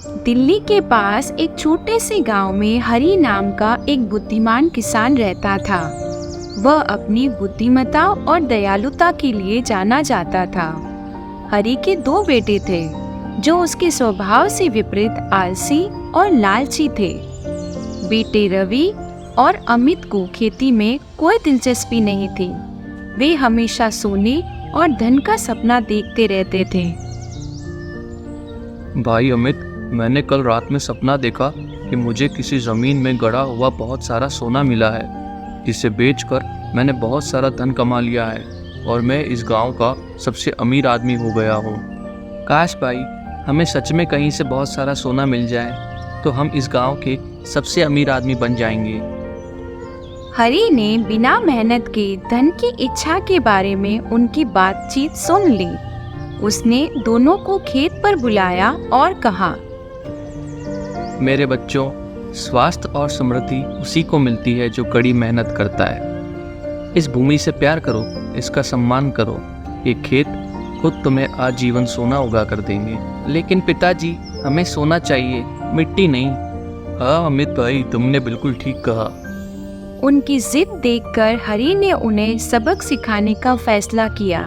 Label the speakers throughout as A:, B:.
A: दिल्ली के पास एक छोटे से गांव में हरी नाम का एक बुद्धिमान किसान रहता था। वह अपनी बुद्धिमत्ता और दयालुता के लिए जाना जाता था। हरी के दो बेटे थे जो उसके स्वभाव से विपरीत आलसी और लालची थे। बेटे रवि और अमित को खेती में कोई दिलचस्पी नहीं थी। वे हमेशा सोने और धन का सपना देखते रहते थे।
B: भाई अमित, मैंने कल रात में सपना देखा कि मुझे किसी जमीन में गड़ा हुआ बहुत सारा सोना मिला है, जिसे बेचकर मैंने बहुत सारा धन कमा लिया है और मैं इस गांव का सबसे अमीर आदमी हो गया हूँ। काश भाई, हमें सच में कहीं से बहुत सारा सोना मिल जाए तो हम इस गांव के सबसे अमीर आदमी बन जाएंगे।
A: हरी ने बिना मेहनत के धन की इच्छा के बारे में उनकी बातचीत सुन ली। उसने दोनों को खेत पर बुलाया और कहा,
B: मेरे बच्चों, स्वास्थ्य और समृद्धि उसी को मिलती है जो कड़ी मेहनत करता है। इस भूमि से प्यार करो, इसका सम्मान करो। ये खेत खुद तुम्हें आजीवन सोना उगा कर देंगे। लेकिन पिताजी, हमें सोना चाहिए, मिट्टी नहीं। हाँ अमित भाई, तुमने बिल्कुल ठीक कहा।
A: उनकी जिद देखकर हरी ने उन्हें सबक सिखाने का फैसला किया।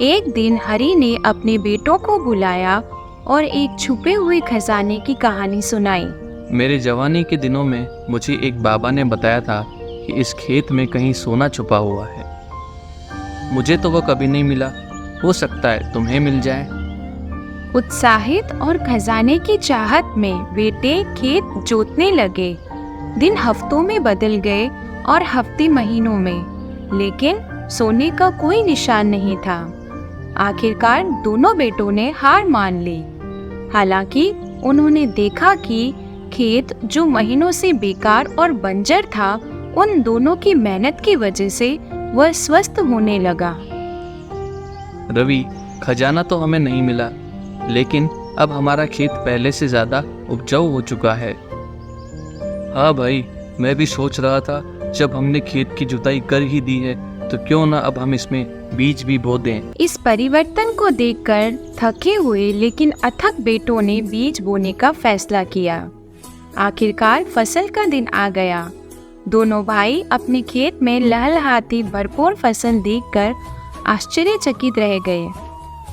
A: एक दिन हरी ने अपने बेटों को बुलाया और एक छुपे हुए खजाने की कहानी सुनाई।
B: मेरे जवानी के दिनों में मुझे एक बाबा ने बताया था कि इस खेत में कहीं सोना छुपा हुआ है। मुझे तो वो कभी नहीं मिला, हो सकता है तुम्हें मिल जाए।
A: उत्साहित और खजाने की चाहत में बेटे खेत जोतने लगे। दिन हफ्तों में बदल गए और हफ्ते महीनों में, लेकिन सोने का कोई निशान नहीं था। आखिरकार दोनों बेटों ने हार मान ली। हालांकि उन्होंने देखा कि खेत जो महीनों से बेकार और बंजर था, उन दोनों की मेहनत की वजह से वह स्वस्थ होने लगा।
B: रवि, खजाना तो हमें नहीं मिला, लेकिन अब हमारा खेत पहले से ज्यादा उपजाऊ हो चुका है। हाँ भाई, मैं भी सोच रहा था जब हमने खेत की जुताई कर ही दी है तो क्यों ना अब हम इसमें बीज भी बो दें।
A: इस परिवर्तन को देखकर थके हुए लेकिन अथक बेटों ने बीज बोने का फैसला किया। आखिरकार फसल का दिन आ गया। दोनों भाई अपने खेत में लहलहाती भरपूर फसल देखकर आश्चर्यचकित रह गए।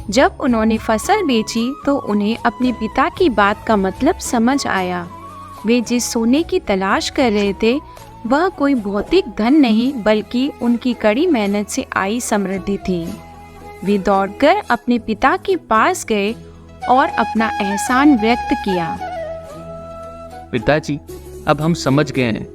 A: जब उन्होंने फसल बेची तो उन्हें अपने पिता की बात का मतलब समझ आया। वे जिस सोने की तलाश कर रहे थे वह कोई भौतिक धन नहीं बल्कि उनकी कड़ी मेहनत से आई समृद्धि थी। वे दौड़कर अपने पिता के पास गए और अपना एहसान व्यक्त किया।
B: पिताजी, अब हम समझ गए हैं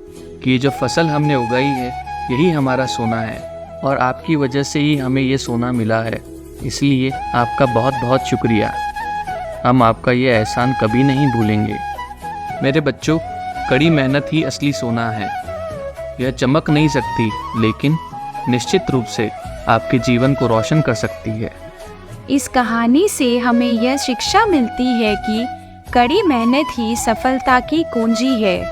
B: कि ये जो फसल हमने उगाई है यही हमारा सोना है और आपकी वजह से ही हमें ये सोना मिला है। इसलिए आपका बहुत बहुत शुक्रिया। हम आपका ये एहसान कभी नहीं भूलेंगे। मेरे बच्चों, कड़ी मेहनत ही असली सोना है। यह चमक नहीं सकती, लेकिन निश्चित रूप से आपके जीवन को रोशन कर सकती है।
A: इस कहानी से हमें यह शिक्षा मिलती है कि कड़ी मेहनत ही सफलता की कुंजी है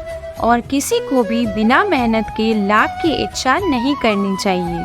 A: और किसी को भी बिना मेहनत के लाभ की इच्छा नहीं करनी चाहिए।